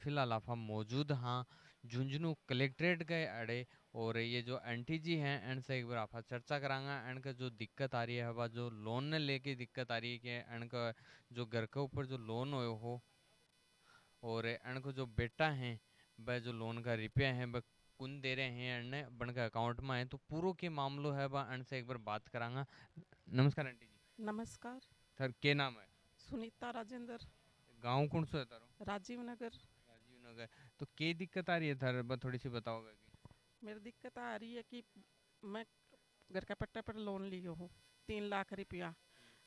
फिलहाल आप हम मौजूद हाँ झुंझुनू कलेक्ट्रेट गए अड़े। और ये जो आंटी जी हैं एंड से एक बार आप चर्चा करांगा एंड का जो दिक्कत आ रही है वह जो लोन ने लेके दिक्कत आ रही है कि एंड का जो घर के ऊपर जो लोन हो और एंड को जो बेटा है वह जो लोन का रुपया है वह कुन दे रहे हैं एंड ने बन के अकाउंट में है तो पूरो के मामलो है वह एंड से एक बार बात करांगा। नमस्कार आंटी जी। नमस्कार। सर के नाम है? सुनीता राजेंद्र। गाँव कौन सा है तारो? राजीव नगर। राजीव नगर। तो के दिक्कत आ रही है सर बस थोड़ी सी बताओगे कि? मेरी दिक्कत आ रही है कि मैं घर का पट्टा पर लोन लियो हूँ 3 लाख रुपया।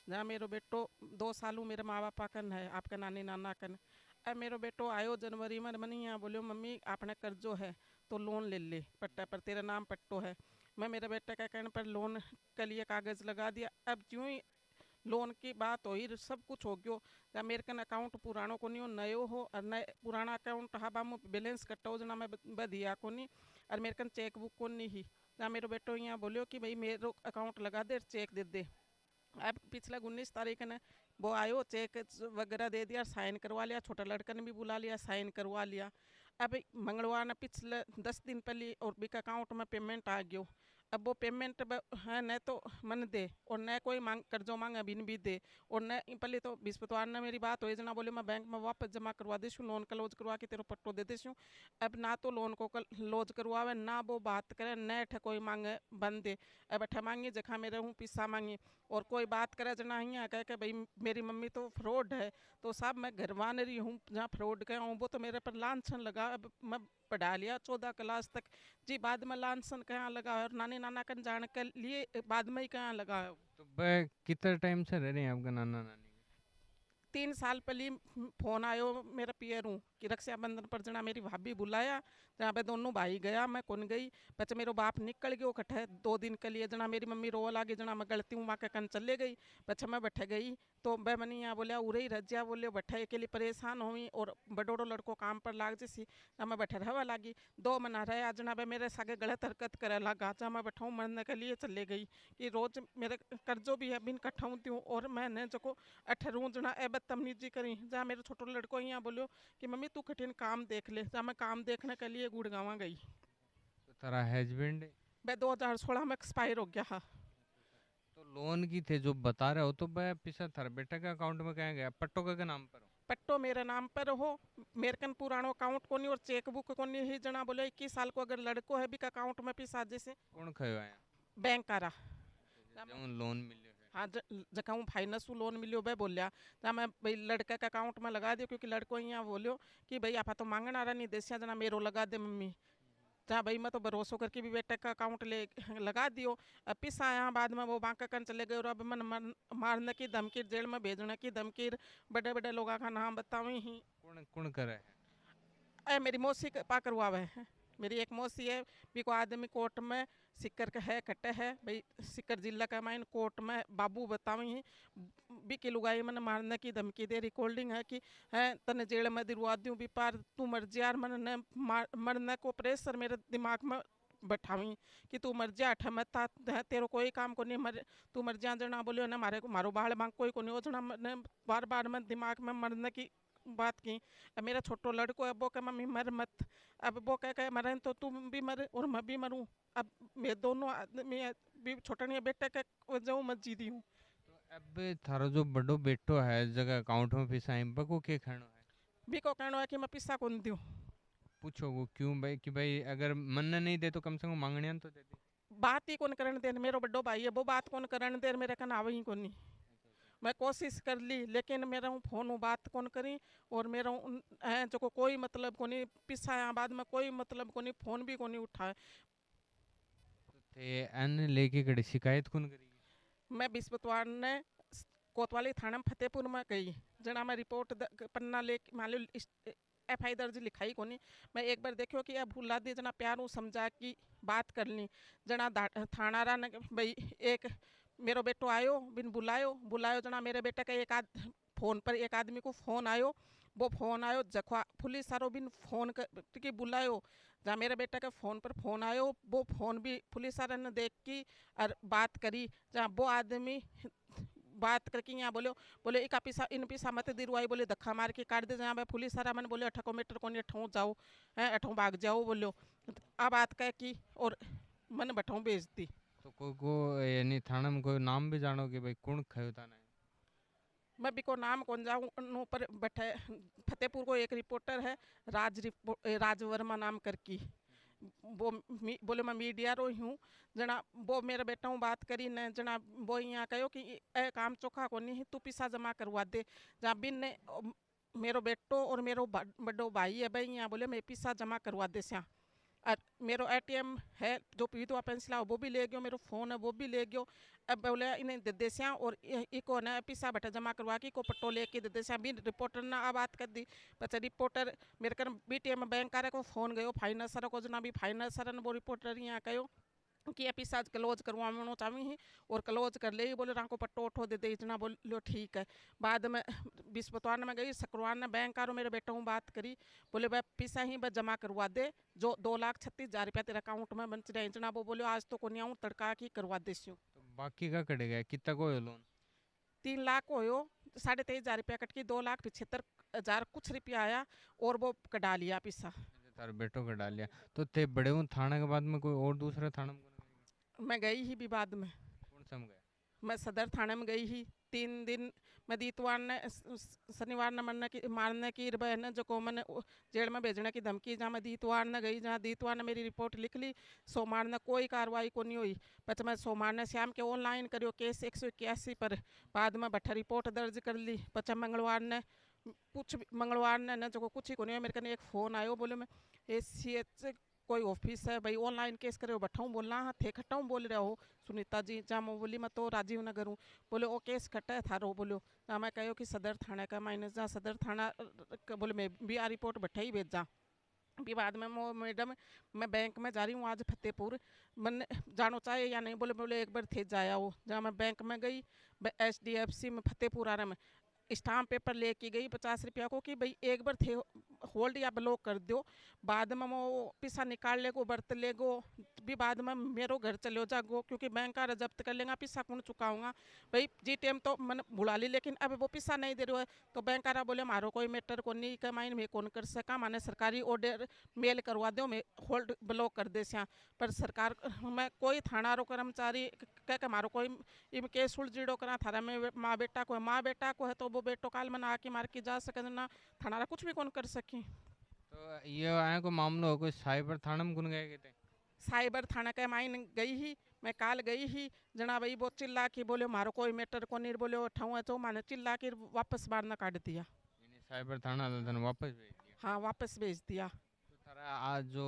जहाँ मेरो बेटो 2 सालों मेरे माँ बापा कन है आपका नानी नाना कन। अब मेरो बेटो आयो जनवरी में मनी यहाँ बोलियो मम्मी आपने कर्जो है तो लोन ले ले पट्टा पर तेरा नाम पट्टो है। मैं मेरे बेटे का कहने पर लोन के लिए कागज़ लगा दिया। अब ज्यों ही लोन की बात हो ही सब कुछ हो गयो। या मेरे कन अकाउंट पुरानो को नहीं नयो हो और नए पुराना अकाउंट हवा में बैलेंस कटो जना मैं बदिया को नहीं। और मेरे कन चेक बुक को नहीं ही। ना मेरे बेटो यहाँ बोलियो कि भाई मेरो अकाउंट लगा दे चेक दे दे। अब पिछला 19 तारीख ने वो आयो चेक वगैरह दे दिया साइन करवा लिया छोटा लड़का ने भी बुला लिया साइन करवा लिया। अब मंगलवार ने पिछले 10 दिन पहले और बिक अकाउंट में पेमेंट आ गयो। अब वो पेमेंट है न तो मन दे और न कोई मांग कर्जो मांग अभी भी दे। और न पहले तो बृहस्पतिवार ने मेरी बात हुई जना बोले मैं बैंक में वापस जमा करवा देशूँ लोन का लॉज करवा के तेरे पट्टो दे देशूँ। अब ना तो लोन को लॉज करवावे ना वो बात करे न अठ कोई मांगे बंद दे। अब अठ मांगी जखा मेरे हूँ पिस्सा मांगी। और कोई बात करे जना यहाँ कह के भाई मेरी मम्मी तो फ्रॉड है। तो साहब मैं घर मान रही हूँ जहाँ फ्रॉड गया हूँ वो तो मेरे पर लांछन लगा। अब मैं पढ़ा लिया 14 क्लास तक। जी बाद में लांछन कहाँ लगा है और नानी नाना कन जाने के लिए बाद में ही कहाँ लगा है। तो वह कितने टाइम से रह रहे हैं आपका नाना नानी के? 3 साल पहले फोन आयो मेरा पियरू कि रक्षाबंधन पर जना मेरी भाभी बुलाया। जहाँ पे दोनों भाई गया मैं कौन गई। बच्चे मेरो बाप निकल गयो कट्ठे 2 दिन के लिए जना मेरी मम्मी रोवा लागी जना मैं गलती हूँ माँ के कन चले गई। बच्चे मैं बैठे गई तो मैं मनी यहाँ बोलिया उरे ही रजिया बोलियो बैठे के लिए परेशान हुई और बडोड़ो लड़को काम पर लाग जैसी। जहाँ मैं बैठे रहवा लागी 2 महीना रहे आज जना बे मेरे सागे गलत हरकत करे लगा। जहाँ मैं बैठा हूँ मरने के लिए चले गई कि रोज मेरे कर्जो भी है बिन कट्ठा हूँ और मैंने जो अठरू जना ए बदतमीजी करी। जहाँ मेरे छोटो लड़को यहाँ बोलो कि मम्मी तू कठिन काम देख ले। जहाँ मैं काम देखने के लिए गुड़गावा गई। तो तारा हस्बैंड? मैं 2016 में एक्सपायर हो गया। तो लोन की थे जो बता रहे हो तो वह पिछला थारे बेटा के अकाउंट में कहाँ गया पट्टो के नाम पर हो? पट्टो मेरे नाम पर हो। मेरे कन पुरानो अकाउंट को नहीं और चेक बुक को नहीं ही जना बोले 21 साल को अगर लड़को है भी का अकाउंट में पिसा जैसे कौन खयो आया? बैंक आ रहा। अच्छा अच्छा जो लोन मिले है। हाँ जका हूँ फाइनेंस लोन मिलियो वह बोलिया। जहाँ मैं भाई लड़के के अकाउंट में लगा दियो क्योंकि लड़को यहाँ बोलियो कि भाई आप तो मांगना रहा नहीं देसिया जना मेरो लगा दे मम्मी। जहाँ भाई मैं तो भरोसा करके भी बेटे का अकाउंट ले लगा दियो। अब पिसा आया बाद में वो बैंक कन चले गए और अब मन मारने की धमकी जेल में भेजने की धमकी बड़े बड़े लोगों का नाम बतावी ही। कौन कौन करे है? अरे मेरी मौसी पा करवावे है। मेरी एक मौसी है भी को आदमी कोर्ट में सिक्कर का है कटे है भाई सिक्कर जिला का माइन कोर्ट में बाबू बतावी ही। भी की लुगाई मैंने मारने की धमकी दे रिकॉर्डिंग है कि है तने जेल में दिलवा दूँ भी पार तू मर जा यार मैंने मरने को प्रेशर मेरे दिमाग में बैठावी कि तू मर जा अठ मत तेरो कोई काम को नहीं मर तू मर जा जना बोलियो ना मारे को मारो बाल मांग कोई को नहीं हो जना मैंने बार बार मैं दिमाग में मरने की बात की। अब मेरा छोटो लड़को है वो कह मम्मी मर मत। अब वो कह मरे तो तुम भी मरे और मैं भी मरूं। अब मैं दोनों आदमी भी छोटा नहीं बेटा के वजह मत जी दी हूँ। तो अब थारो जो बड़ो बेटो है जगह अकाउंट में पैसा है बको के खानो है? भी को कहना है कि मैं पिस्सा कौन दूँ। पूछो वो क्यों भाई कि भाई अगर मन नहीं दे तो कम से कम मांगने तो दे दी। बात ही कौन करण देर मेरो बड्डो भाई है वो बात कौन करण देर मेरे कन आवे ही कौन नहीं। अच्छा अच्छा। मैं कोशिश कर ली लेकिन मेरा हूँ फोन बात कौन करी। और मेरा है जो कोई मतलब को नहीं पिस्सा आया बाद में कोई मतलब को नहीं फोन भी को नहीं उठाए। तो थे एन लेके कड़ी शिकायत कौन करेगी? मैं बृहस्पतिवार ने कोतवाली थाना में फतेहपुर में गई। जना मैं रिपोर्ट पन्ना ले मान लो FI दर्ज लिखाई कोनी। मैं एक बार देखियो कि अब भूला दी जना प्यार हूँ समझा की बात कर ली। जना थाना रा ने भाई एक मेरो बेटो आयो बिन बुलायो बुलायो जना मेरे बेटे का एक फोन पर एक आदमी को फोन आयो। वो फोन आयो जखवा पुलिस सारो बिन फोन की बुलायो। जहाँ मेरे बेटे के फ़ोन पर फ़ोन आयो वो फ़ोन भी पुलिस वाले ने देख की और बात करी। जहाँ वो आदमी बात करके यहाँ बोलो बोले एक पिसा इन पिसा मत दिरवाई बोले धक्का मार के काट दे जहाँ मैं पुलिस सारा मैंने बोले 8 मीटर को नहीं अठों जाओ है अठों भाग जाओ बोलो अब बात कह की और मन बठों बेचती। तो को यानी थाना में कोई नाम भी जानो कि भाई कौन खयो थाना? मैं बिको नाम कौन जाऊँ पर बैठे फतेहपुर को एक रिपोर्टर है राज वर्मा नाम करकी वो बोले मैं मीडिया रो हूँ जना वो मेरा बेटा हूँ बात करी न जना वो यहाँ कहो कि ए काम चोखा को नहीं तू पैसा जमा करवा दे जहाँ बिन ने मेरो बेटो और मेरो बड़ो भाई है भाई यहाँ बोले मैं पैसा जमा करवा दे स्या और मेरो एटीएम है जो विधवा पेंसिल वो भी ले गयो मेरो फोन है वो भी ले गयो अब बोले इन्हें दे दे स्या और इको ना पैसा बैठा जमा करवा के को पट्टो लेके दे दे स्या भी रिपोर्टर ने आ बात कर दी बच्चा रिपोर्टर मेरे कर बीटीएम बैंक को फोन गयो फाइनेंसर को जना भी फाइनेंसर ने वो रिपोर्टर यहाँ कहो कि पैसा क्लोज करवाना चाहवी और क्लोज कर ले बोले राको पट्टो उठो दे दे इतना बोलो ठीक है। बाद में बिस्पतवान में गई शुक्रवार ने बैंक आरो मेरे बेटा हूँ बात करी बोले भाई पैसा ही बस जमा करवा दे जो 2,36,000 रुपया तेरे अकाउंट में बच रहे इतना वो बोलो आज तो को नहीं आऊँ तड़का की करवा दे तो बाकी का कटेगा कितना को लोन? 3 लाख हो 23,500 रुपया कट की 2,75,000 कुछ रुपया आया और वो कटा लिया पैसा। तार बेटो का डाल लिया तो थे बड़े हूँ थाना के बाद में कोई और दूसरा थाना में मैं गई ही विवाद में। कौन सा में गया? मैं सदर थाने में गई ही 3 दिन मैं दीतवार ने शनिवार ने मारने की बहन जो को मैंने जेल में भेजने की धमकी जहाँ मैं दीतवार ने गई जहाँ दीतवार ने मेरी रिपोर्ट लिख ली सोमवार ने कोई कार्रवाई को नहीं हुई बस मैं सोमवार ने शाम के ऑनलाइन करियो केस 181 पर बाद में बैठा रिपोर्ट दर्ज कर ली बच्चा मंगलवार ने मंगलवार ने न जो कुछ ही को नहीं मेरे कने एक फ़ोन आयो बोले मैं ACH कोई ऑफिस है भाई ऑनलाइन केस करे बैठाऊँ बोलना हाँ थे खटाऊँ बोल रहे हो सुनीता जी जहाँ मैं बोली मैं तो राजीव नगर हूँ बोले ओ केस खटा है थारो बोलो जहाँ मैं कहो कि सदर थाना का माइनस जहाँ सदर थाना बोले मैं भी आ रिपोर्ट बैठा ही भेजा भी बाद में मैडम मैं बैंक में जा रही हूँ आज फतेहपुर मन जानो चाहे या नहीं बोले बोले एक बार थे जाया हो जहाँ मैं बैंक में गई HDFC में फतेहपुर आ रहा में स्टाम्प पेपर लेके गई 50 रुपया को कि भाई एक बार थे होल्ड या ब्लॉक कर दो बाद में वो पैसा निकाल लेगो बर्त लेगो भी बाद में मेरो घर चलो जागो क्योंकि बैंक का जब्त कर लेगा पैसा कौन चुकाऊंगा भाई GTM तो मन भुला ली लेकिन अब वो पैसा नहीं दे रहा है तो बैंक वाला बोले मारो कोई मैटर को नहीं कमाइन में कौन कर सका माने सरकारी ऑर्डर मेल करवा दो मैं होल्ड ब्लॉक कर दे स्या पर सरकार में कोई थाना रो कर्मचारी कह के मारो कोई इम केस उलझिड़ो करा थारा में माँ बेटा को है तो वो बेटो काल में आके मार के जा सके ना थाना कुछ भी कौन कर सके। तो ये आया को मामलो हो कोई साइबर थाना में कौन गए कहते? साइबर थाना के माइन गई ही मैं काल गई ही जना भाई वो चिल्ला के बोले मारो कोई मैटर को नहीं बोले ठाऊ तो माने चिल्ला के वापस बाहर ना काट दिया। साइबर थाना वापस भेज दिया? हाँ वापस भेज दिया। तो तारा आज जो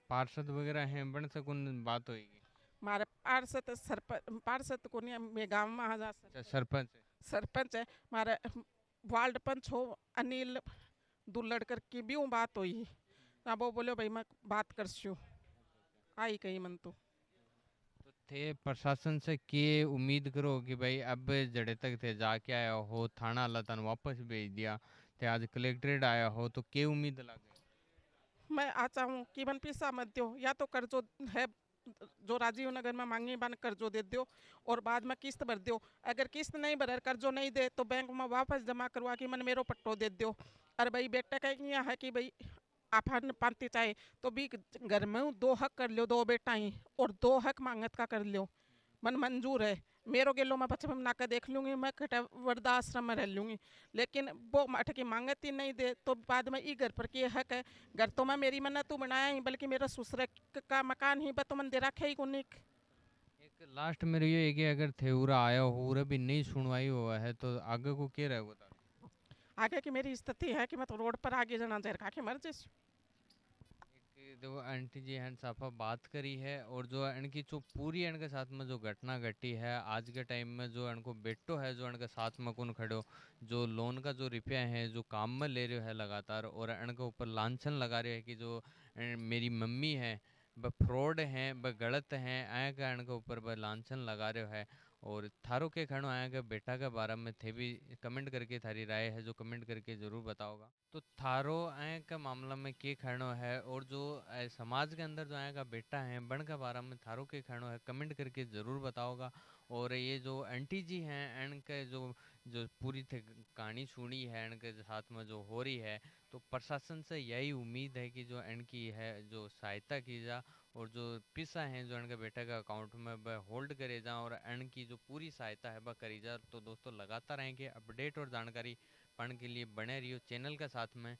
पार्षद वगैरह हैं बन से कौन बात होगी? मारे पार्षद को नहीं मैं गाँव में आ जा सरपंच है मारे वार्ड पंच हो अनिल दुल्लड़ कर की भी बात हुई अब वो बोलो भाई मैं बात कर आई कहीं मन तो थे प्रशासन से के उम्मीद करो कि भाई अब जड़े तक थे जाके आया हो थाना अल्लाह वापस भेज दिया थे आज कलेक्ट्रेट आया हो तो के उम्मीद लगे? मैं आता हूँ कि मन पैसा मत दो या तो कर्जो है जो राजीव नगर में मांगी बन कर्जो दे दो और बाद में किस्त भर दो अगर किस्त नहीं भर कर्जो नहीं दे तो बैंक में वापस जमा करवा के मन मेरो पट्टो दे दो। अरे भाई बेटा का यहाँ है कि भाई आप पानती चाहे तो भी घर में 2 हक कर लो 2 बेटा ही और 2 हक मांगत का कर लो मन मंजूर है मेरो गेलो मैं बच्चे ना कर देख लूँगी मैं वृद्धाश्रम में रह लूँगी लेकिन वो अठ की मांगत ही नहीं दे तो बाद में ई घर पर के हक है घर तो मैं मेरी मन्नत तू बनाया ही बल्कि मेरा ससुर का मकान ही तो मन दे रखे ही को एक लास्ट मेरे ये कि अगर थेउरा आया हो भी नहीं सुनवाई हुआ है तो आगे को क्या रहेगा? आगे की मेरी स्थिति है कि मैं तो रोड पर आगे जना जहर खा के मर जैसी। देखो आंटी जी हैं साफा बात करी है और जो इनकी जो पूरी इनके साथ में जो घटना घटी है आज के टाइम में जो इनको बेटो है जो इनके साथ में कौन खड़ो जो लोन का जो रुपया है जो काम में ले रहे है लगातार और इनके ऊपर लांछन लगा रहे हैं कि जो मेरी मम्मी है वह फ्रॉड हैं वह गलत हैं आए का इनके ऊपर वह लांछन लगा रहे है और थारो के खणो आया के बेटा के बारे में थे भी कमेंट करके थारी राय है जो कमेंट करके जरूर बताओगा। तो थारो आए का मामला में के खणो है और जो समाज के अंदर जो आए का बेटा है बन के बारे में थारो के खणो है कमेंट करके जरूर बताओगा। और ये जो आंटी जी हैं इनके जो जो पूरी कहानी सुनी है इनके साथ में जो हो रही है, तो प्रशासन से यही उम्मीद है कि जो इनकी है जो सहायता की जा और जो पैसा हैं जो इनके बेटे के अकाउंट में वह होल्ड करे जा और इनकी जो पूरी सहायता है वह करी जा। तो दोस्तों लगातार रहेंगे अपडेट और जानकारी पाने के लिए बने रहियो चैनल के साथ में।